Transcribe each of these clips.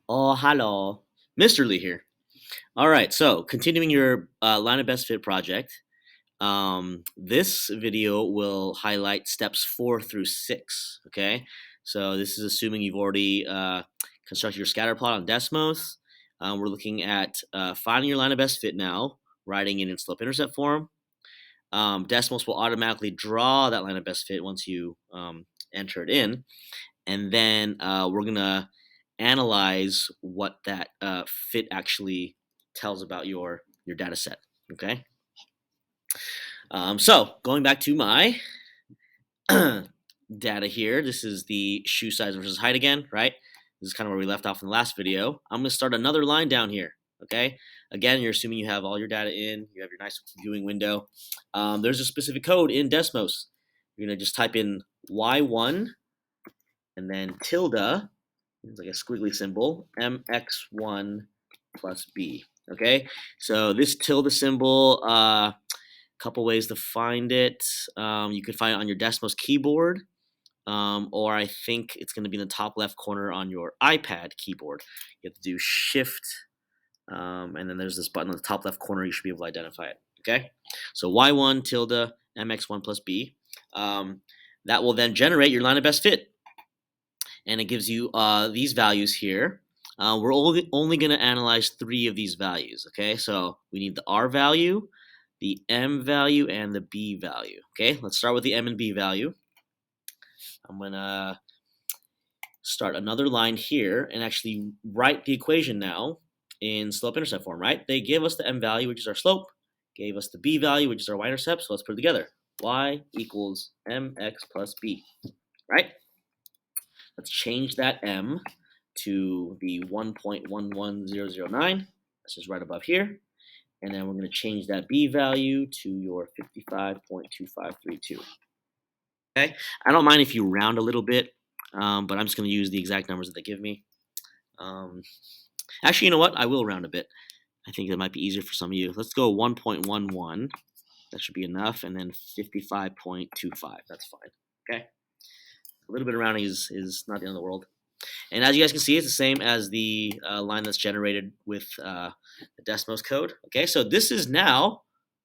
Oh, hello. Mr. Lee here. All right, so continuing your line of best fit project, this video will highlight steps 4 through 6. Okay, so this is assuming you've already constructed your scatter plot on Desmos. We're looking at finding your line of best fit now, writing it in slope intercept form. Desmos will automatically draw that line of best fit once you enter it in, and then we're gonna analyze what that fit actually tells about your data set. Okay. So going back to my data here, this is the shoe size versus height again, right? This is kind of where we left off in the last video. I'm going to start another line down here. Okay. Again, you're assuming you have all your data in. You have your nice viewing window. There's a specific code in Desmos. You're going to just type in Y1 and then tilde. It's like a squiggly symbol, mx1 plus b. Okay, so this tilde symbol, couple ways to find it. You could find it on your Desmos keyboard, or I think it's going to be in the top left corner on your iPad keyboard. You have to do Shift, and then there's this button on the top left corner. You should be able to identify it. Okay, so y1 tilde mx1 plus b. That will then generate your line of best fit, and it gives you these values here. We're only going to analyze 3 of these values, okay? So we need the R value, the M value, and the B value, okay? Let's start with the M and B value. I'm going to start another line here and actually write the equation now in slope-intercept form, right? They gave us the M value, which is our slope, gave us the B value, which is our y-intercept, so let's put it together. Y equals mx plus b, right? Let's change that M to the 1.11009. This is right above here. And then we're going to change that B value to your 55.2532. Okay, I don't mind if you round a little bit, but I'm just going to use the exact numbers that they give me. Actually, you know what? I will round a bit. I think that might be easier for some of you. Let's go 1.11. That should be enough. And then 55.25. That's fine. Okay. A little bit of rounding is not the end of the world. And as you guys can see, it's the same as the line that's generated with the Desmos code. Okay, so this is now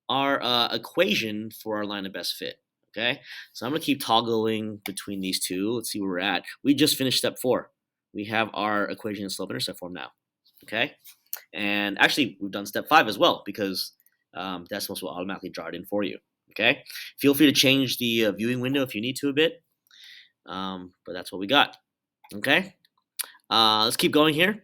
our equation for our line of best fit. Okay, so I'm going to keep toggling between these two. Let's see where we're at. We just finished step 4. We have our equation in slope-intercept form now. Okay, and actually we've done step 5 as well because Desmos will automatically draw it in for you. Okay, feel free to change the viewing window if you need to a bit, but that's what we got. Okay, let's keep going here.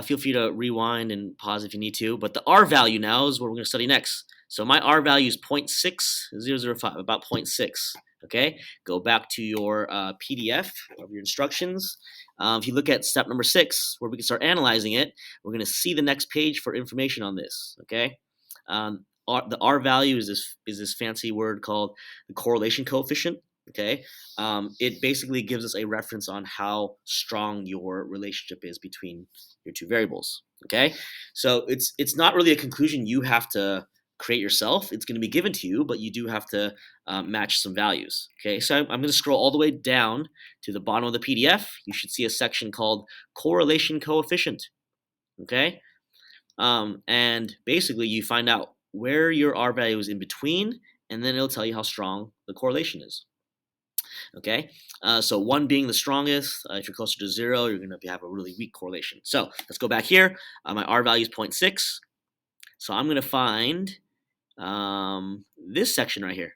Feel free to rewind and pause if you need to. But the R value now is what we're going to study next. So my R value is 0.6005, about 0.6. Okay, go back to your PDF of your instructions. If you look at step number 6, where we can start analyzing it, we're going to see the next page for information on this. Okay, the R value is this fancy word called the correlation coefficient. Okay, it basically gives us a reference on how strong your relationship is between your two variables. Okay, so it's not really a conclusion you have to create yourself. It's going to be given to you, but you do have to match some values. Okay, so I'm going to scroll all the way down to the bottom of the PDF. You should see a section called correlation coefficient. Okay, and basically you find out where your R value is in between, and then it'll tell you how strong the correlation is. Okay, so 1 being the strongest. If you're closer to 0, you're going to have a really weak correlation. So let's go back here. My R value is 0.6. So I'm going to find this section right here,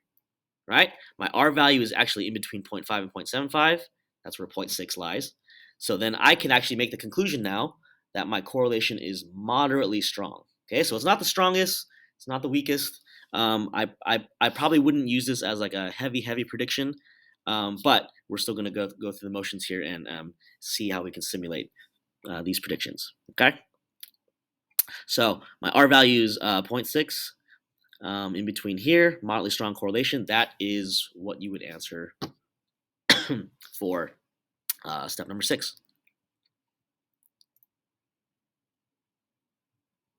right? My R value is actually in between 0.5 and 0.75. That's where 0.6 lies. So then I can actually make the conclusion now that my correlation is moderately strong. Okay, so it's not the strongest. It's not the weakest. I probably wouldn't use this as like a heavy prediction. But we're still going to go through the motions here and see how we can simulate these predictions. Okay, so my R value is 0.6. In between here, moderately strong correlation. That is what you would answer for step number 6.